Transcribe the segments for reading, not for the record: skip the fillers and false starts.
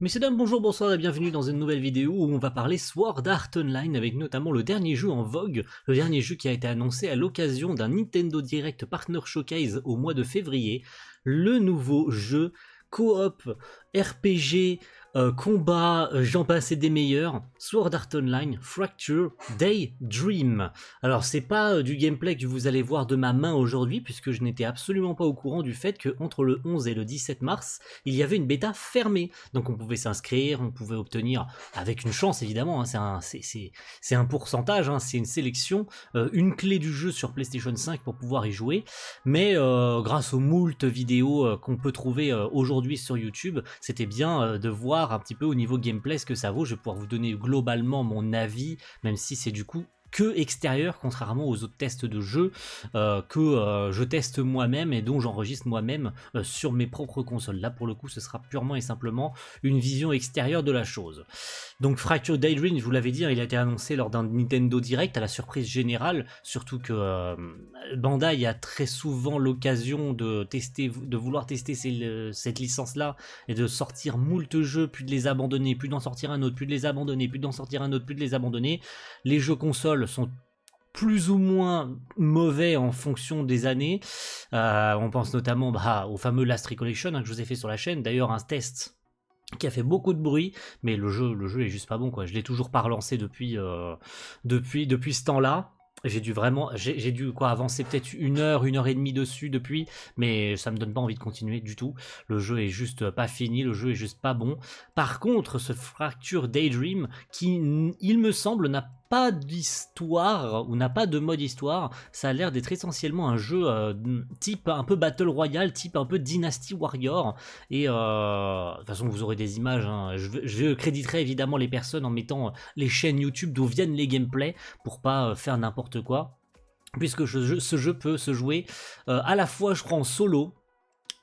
Messieurs dames, bonjour, bonsoir et bienvenue dans une nouvelle vidéo où on va parler Sword Art Online avec notamment le dernier jeu en vogue, le dernier jeu qui a été annoncé à l'occasion d'un Nintendo Direct Partner Showcase au mois de février, le nouveau jeu coop, RPG, combat, j'en passe et des meilleurs, Sword Art Online Fracture Daydream. Alors c'est pas du gameplay que vous allez voir de ma main aujourd'hui puisque je n'étais absolument pas au courant du fait que entre le 11 et le 17 mars, il y avait une bêta fermée. Donc on pouvait s'inscrire, on pouvait obtenir, avec une chance évidemment, hein, c'est un pourcentage, hein, c'est une sélection, une clé du jeu sur PlayStation 5 pour pouvoir y jouer, mais grâce aux moult vidéos qu'on peut trouver aujourd'hui sur YouTube, c'était bien de voir un petit peu au niveau gameplay ce que ça vaut. Je vais pouvoir vous donner globalement mon avis, même si c'est du coup que extérieur, contrairement aux autres tests de jeu que je teste moi-même et dont j'enregistre moi-même sur mes propres consoles. Là pour le coup ce sera purement et simplement une vision extérieure de la chose. Donc Fracture Daydream, je vous l'avais dit, il a été annoncé lors d'un Nintendo Direct à la surprise générale, surtout que Bandai a très souvent l'occasion de vouloir tester cette licence-là et de sortir moult jeux, puis de les abandonner, puis d'en sortir un autre, puis de les abandonner, puis d'en sortir un autre, puis de les abandonner. Les jeux consoles sont plus ou moins mauvais en fonction des années. On pense notamment au fameux Last Recollection que je vous ai fait sur la chaîne. D'ailleurs, un test qui a fait beaucoup de bruit, mais le jeu est juste pas bon, quoi. Je l'ai toujours pas relancé depuis ce temps-là. J'ai dû avancer peut-être une heure et demie dessus depuis, mais ça me donne pas envie de continuer du tout. Le jeu est juste pas fini, le jeu est juste pas bon. Par contre, ce Fracture Daydream, qui, il me semble, n'a pas d'histoire ou n'a pas de mode histoire, ça a l'air d'être essentiellement un jeu type un peu Battle Royale, type un peu Dynasty Warrior. Et de toute façon, vous aurez des images, hein. Je créditerai évidemment les personnes en mettant les chaînes YouTube d'où viennent les gameplays pour pas faire n'importe quoi. Puisque ce jeu peut se jouer à la fois, je crois, en solo.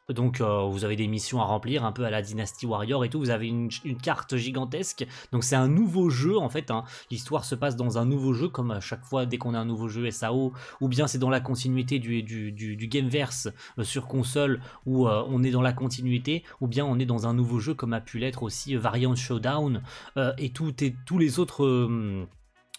Donc vous avez des missions à remplir un peu à la Dynasty Warrior et tout, vous avez une carte gigantesque, donc c'est un nouveau jeu en fait, hein. L'histoire se passe dans un nouveau jeu comme à chaque fois dès qu'on a un nouveau jeu SAO, ou bien c'est dans la continuité du Gameverse sur console où on est dans la continuité, ou bien on est dans un nouveau jeu comme a pu l'être aussi Variant Showdown et tous les autres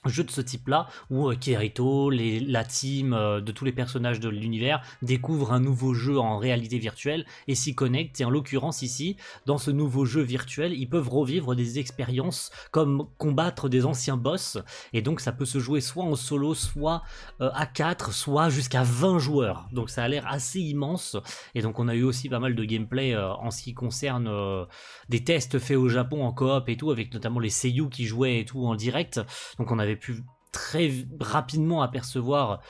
jeux de ce type-là, où Kirito, la team de tous les personnages de l'univers découvrent un nouveau jeu en réalité virtuelle et s'y connectent. Et en l'occurrence ici, dans ce nouveau jeu virtuel, ils peuvent revivre des expériences comme combattre des anciens boss. Et donc ça peut se jouer soit en solo, soit à 4, soit jusqu'à 20 joueurs. Donc ça a l'air assez immense. Et donc on a eu aussi pas mal de gameplay en ce qui concerne des tests faits au Japon en coop et tout, avec notamment les seiyuu qui jouaient et tout en direct. Donc on avait pu très rapidement apercevoir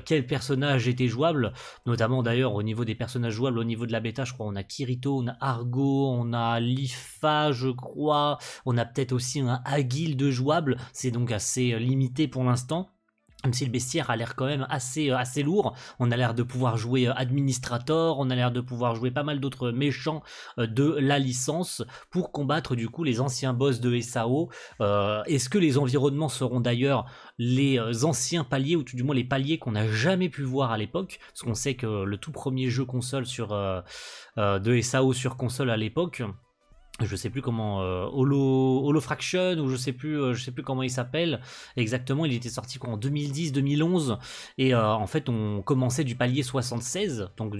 quel personnage était jouable, notamment d'ailleurs au niveau des personnages jouables, au niveau de la bêta, je crois on a Kirito, on a Argo, on a Lifa, je crois, on a peut-être aussi un Agil de jouable, c'est donc assez limité pour l'instant. Même si le bestiaire a l'air quand même assez lourd, on a l'air de pouvoir jouer Administrator, on a l'air de pouvoir jouer pas mal d'autres méchants de la licence pour combattre du coup les anciens boss de SAO. Est-ce que les environnements seront d'ailleurs les anciens paliers, ou tout du moins les paliers qu'on n'a jamais pu voir à l'époque, parce qu'on sait que le tout premier jeu console de SAO sur console à l'époque, je sais plus comment, Holo Fraction, ou je sais plus comment il s'appelle exactement, il était sorti en 2010-2011 et en fait on commençait du palier 76, donc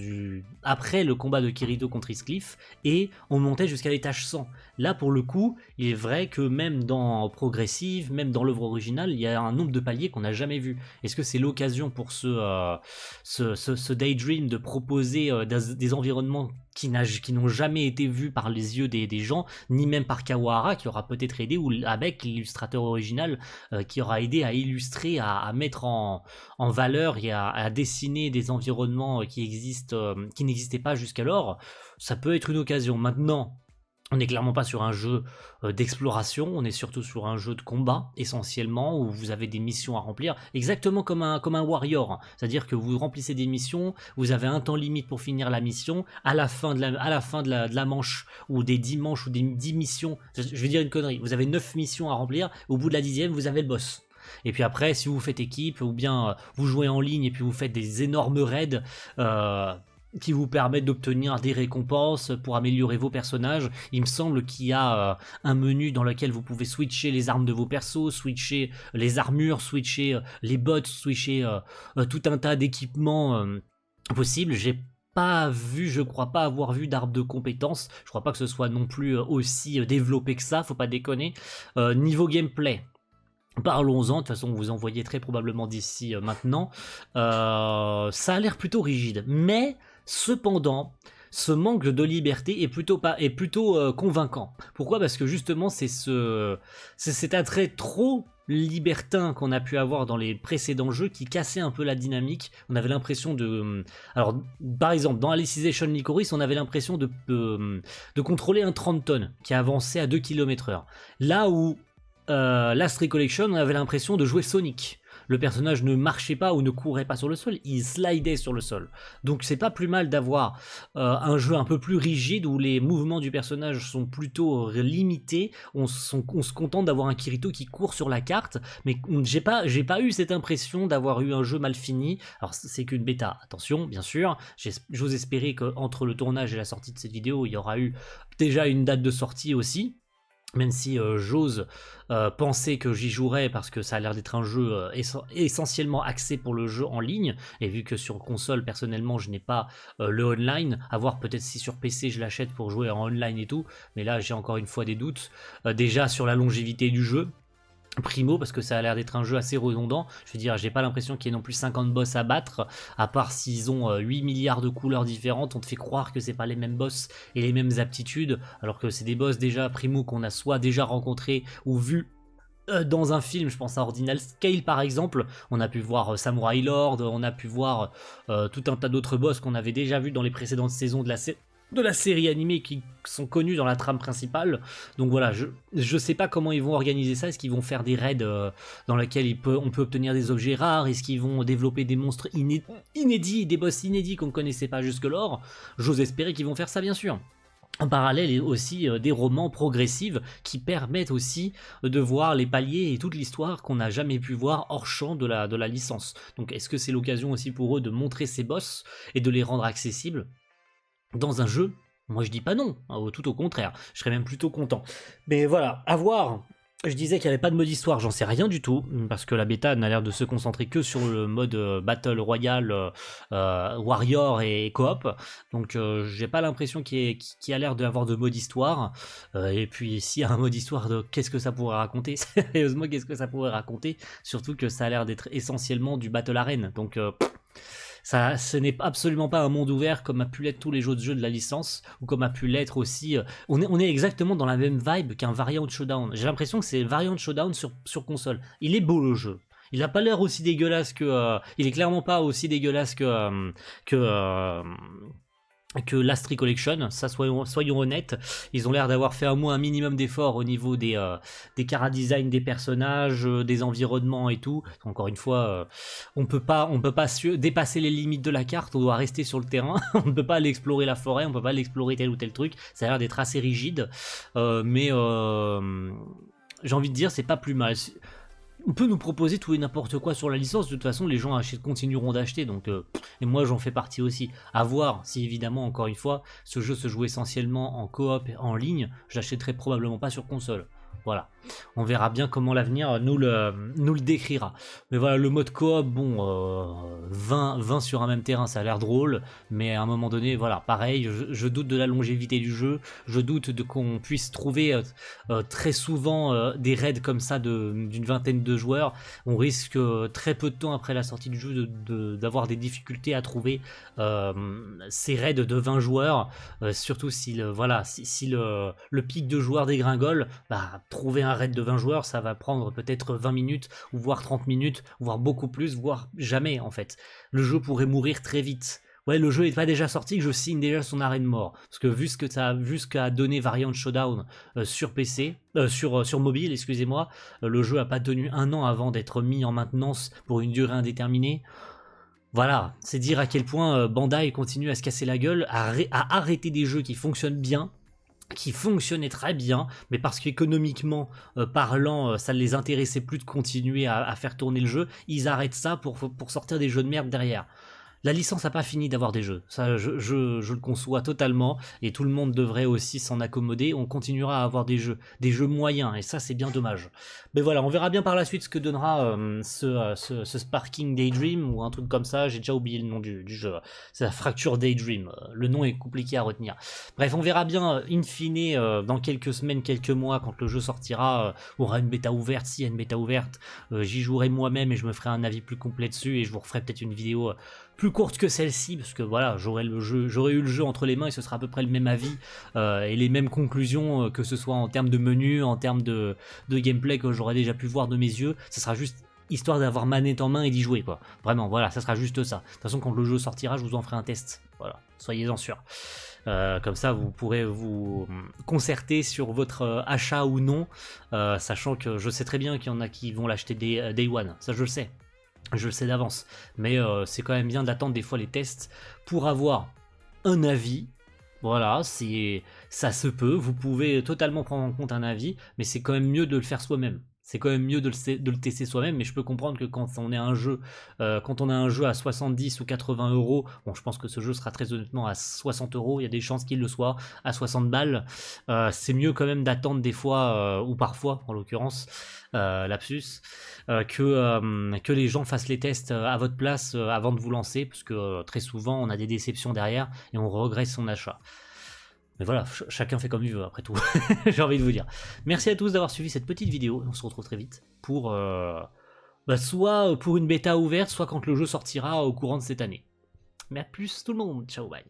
après le combat de Kirito contre Heathcliff, et on montait jusqu'à l'étage 100. Là pour le coup, il est vrai que même dans Progressive, même dans l'œuvre originale, il y a un nombre de paliers qu'on n'a jamais vu. Est-ce que c'est l'occasion pour ce Daydream de proposer des environnements qui n'ont jamais été vus par les yeux des gens, ni même par Kawahara qui aura peut-être aidé, ou avec l'illustrateur original qui aura aidé à illustrer, à mettre en valeur et à dessiner des environnements qui n'existaient pas jusqu'alors. Ça peut être une occasion. Maintenant, on n'est clairement pas sur un jeu d'exploration, on est surtout sur un jeu de combat essentiellement, où vous avez des missions à remplir, exactement comme un warrior, c'est-à-dire que vous remplissez des missions, vous avez un temps limite pour finir la mission, à la fin de la manche, ou des 10 manches, ou des 10 missions, je vais dire une connerie, vous avez 9 missions à remplir, au bout de la 10e vous avez le boss. Et puis après, si vous faites équipe, ou bien vous jouez en ligne et puis vous faites des énormes raids, qui vous permettent d'obtenir des récompenses pour améliorer vos personnages. Il me semble qu'il y a un menu dans lequel vous pouvez switcher les armes de vos persos, switcher les armures, switcher les bots, switcher tout un tas d'équipements possibles. Je crois pas avoir vu d'arbre de compétences. Je crois pas que ce soit non plus aussi développé que ça, faut pas déconner. Niveau gameplay, parlons-en, de toute façon vous en voyez très probablement d'ici maintenant. Ça a l'air plutôt rigide, mais cependant, ce manque de liberté est plutôt convaincant. Pourquoi? Parce que justement c'est cet attrait trop libertin qu'on a pu avoir dans les précédents jeux qui cassait un peu la dynamique. On avait l'impression de... Alors, par exemple, dans Alicization Lycoris, on avait l'impression de contrôler un 30 tonnes qui avançait à 2 km/h. Là où Last Recollection, on avait l'impression de jouer Sonic. Le personnage ne marchait pas ou ne courait pas sur le sol, il slidait sur le sol. Donc c'est pas plus mal d'avoir un jeu un peu plus rigide où les mouvements du personnage sont plutôt limités. On se contente d'avoir un Kirito qui court sur la carte, mais j'ai pas eu cette impression d'avoir eu un jeu mal fini. Alors c'est qu'une bêta, attention bien sûr. J'ose espérer qu'entre le tournage et la sortie de cette vidéo, il y aura eu déjà une date de sortie aussi. Même si j'ose penser que j'y jouerai parce que ça a l'air d'être un jeu essentiellement axé pour le jeu en ligne, et vu que sur console personnellement je n'ai pas le online, à voir peut-être si sur PC je l'achète pour jouer en online et tout, mais là j'ai encore une fois des doutes, déjà sur la longévité du jeu. Primo, parce que ça a l'air d'être un jeu assez redondant. Je veux dire, j'ai pas l'impression qu'il y ait non plus 50 boss à battre, à part s'ils ont 8 milliards de couleurs différentes. On te fait croire que c'est pas les mêmes boss et les mêmes aptitudes, alors que c'est des boss déjà primo qu'on a soit déjà rencontrés ou vus dans un film. Je pense à Ordinal Scale par exemple. On a pu voir Samurai Lord, on a pu voir tout un tas d'autres boss qu'on avait déjà vus dans les précédentes saisons de la série animée qui sont connus dans la trame principale. Donc voilà, je sais pas comment ils vont organiser ça. Est-ce qu'ils vont faire des raids dans lesquels on peut obtenir des objets rares? Est-ce qu'ils vont développer des monstres inédits, des boss inédits qu'on ne connaissait pas jusque-lors? J'ose espérer qu'ils vont faire ça bien sûr. En parallèle, et aussi des romans progressifs qui permettent aussi de voir les paliers et toute l'histoire qu'on n'a jamais pu voir hors champ de la licence. Donc est-ce que c'est l'occasion aussi pour eux de montrer ces boss et de les rendre accessibles dans un jeu? Moi je dis pas non, tout au contraire, je serais même plutôt content. Mais voilà, à voir. Je disais qu'il n'y avait pas de mode histoire, j'en sais rien du tout, parce que la bêta n'a l'air de se concentrer que sur le mode Battle Royale, Warrior et Coop, donc j'ai pas l'impression qu'il y a l'air d'avoir de mode histoire, et puis s'il y a un mode histoire, qu'est-ce que ça pourrait raconter? Sérieusement, qu'est-ce que ça pourrait raconter? Surtout que ça a l'air d'être essentiellement du Battle Arena, donc... ce n'est absolument pas un monde ouvert comme a pu l'être tous les autres jeux de la licence, ou comme a pu l'être aussi... on est exactement dans la même vibe qu'un Variant Showdown. J'ai l'impression que c'est Variant Showdown sur console. Il est beau le jeu. Il n'a pas l'air aussi dégueulasse que... il est clairement pas aussi dégueulasse que Last Recollection, ça soyons honnêtes. Ils ont l'air d'avoir fait au moins un minimum d'efforts au niveau des chara-design des personnages, des environnements et tout. Encore une fois, on peut pas dépasser les limites de la carte, on doit rester sur le terrain, on ne peut pas aller explorer la forêt, on ne peut pas aller explorer tel ou tel truc, ça a l'air d'être assez rigide, mais j'ai envie de dire c'est pas plus mal. On peut nous proposer tout et n'importe quoi sur la licence, de toute façon les gens continueront d'acheter, donc et moi j'en fais partie aussi. À voir si évidemment, encore une fois, ce jeu se joue essentiellement en coop en ligne, je l'achèterai probablement pas sur console. Voilà, on verra bien comment l'avenir nous le décrira. Mais voilà, le mode coop, bon, 20 sur un même terrain, ça a l'air drôle, mais à un moment donné, voilà, pareil, je doute de la longévité du jeu, je doute de qu'on puisse trouver très souvent des raids comme ça d'une vingtaine de joueurs. On risque très peu de temps après la sortie du jeu d'avoir des difficultés à trouver ces raids de 20 joueurs, surtout si le pic de joueurs dégringole, bah, trouver un raid de 20 joueurs, ça va prendre peut-être 20 minutes, ou voire 30 minutes, voire beaucoup plus, voire jamais en fait. Le jeu pourrait mourir très vite. Ouais, le jeu n'est pas déjà sorti, que je signe déjà son arrêt de mort. Parce que vu ce qu'a donné Variant Showdown sur PC, sur mobile, excusez-moi, le jeu a pas tenu un an avant d'être mis en maintenance pour une durée indéterminée. Voilà, c'est dire à quel point Bandai continue à se casser la gueule, à arrêter des jeux qui fonctionnent bien, qui fonctionnait très bien, mais parce qu'économiquement parlant, ça ne les intéressait plus de continuer à faire tourner le jeu, ils arrêtent ça pour sortir des jeux de merde derrière. La licence n'a pas fini d'avoir des jeux, ça je le conçois totalement, et tout le monde devrait aussi s'en accommoder, on continuera à avoir des jeux moyens, et ça c'est bien dommage. Mais voilà, on verra bien par la suite ce que donnera ce Sparking Daydream, ou un truc comme ça, j'ai déjà oublié le nom du jeu, c'est la Fracture Daydream, le nom est compliqué à retenir. Bref, on verra bien in fine dans quelques semaines, quelques mois, quand le jeu sortira, aura une bêta ouverte, s'il y a une bêta ouverte, j'y jouerai moi-même et je me ferai un avis plus complet dessus, et je vous referai peut-être une vidéo plus courte que celle-ci, parce que voilà, j'aurais eu le jeu entre les mains et ce sera à peu près le même avis et les mêmes conclusions, que ce soit en termes de menu, en termes de gameplay que j'aurais déjà pu voir de mes yeux. Ça sera juste histoire d'avoir manette en main et d'y jouer, quoi. Vraiment, voilà, ça sera juste ça. De toute façon, quand le jeu sortira, je vous en ferai un test. Voilà, soyez-en sûrs. Comme ça, vous pourrez vous concerter sur votre achat ou non, sachant que je sais très bien qu'il y en a qui vont l'acheter Day One, ça je le sais. Je le sais d'avance, mais c'est quand même bien d'attendre des fois les tests pour avoir un avis. Voilà, ça se peut, vous pouvez totalement prendre en compte un avis, mais c'est quand même mieux de le faire soi-même. C'est quand même mieux de le tester soi-même, mais je peux comprendre que quand on a un jeu à 70 ou 80 euros, bon, je pense que ce jeu sera très honnêtement à 60 euros, il y a des chances qu'il le soit à 60 balles. C'est mieux quand même d'attendre des fois, ou parfois en l'occurrence, lapsus, que les gens fassent les tests à votre place avant de vous lancer, parce que très souvent on a des déceptions derrière et on regrette son achat. Mais voilà, chacun fait comme il veut après tout, j'ai envie de vous dire. Merci à tous d'avoir suivi cette petite vidéo, on se retrouve très vite pour soit pour une bêta ouverte, soit quand le jeu sortira au courant de cette année. Mais à plus tout le monde, ciao bye.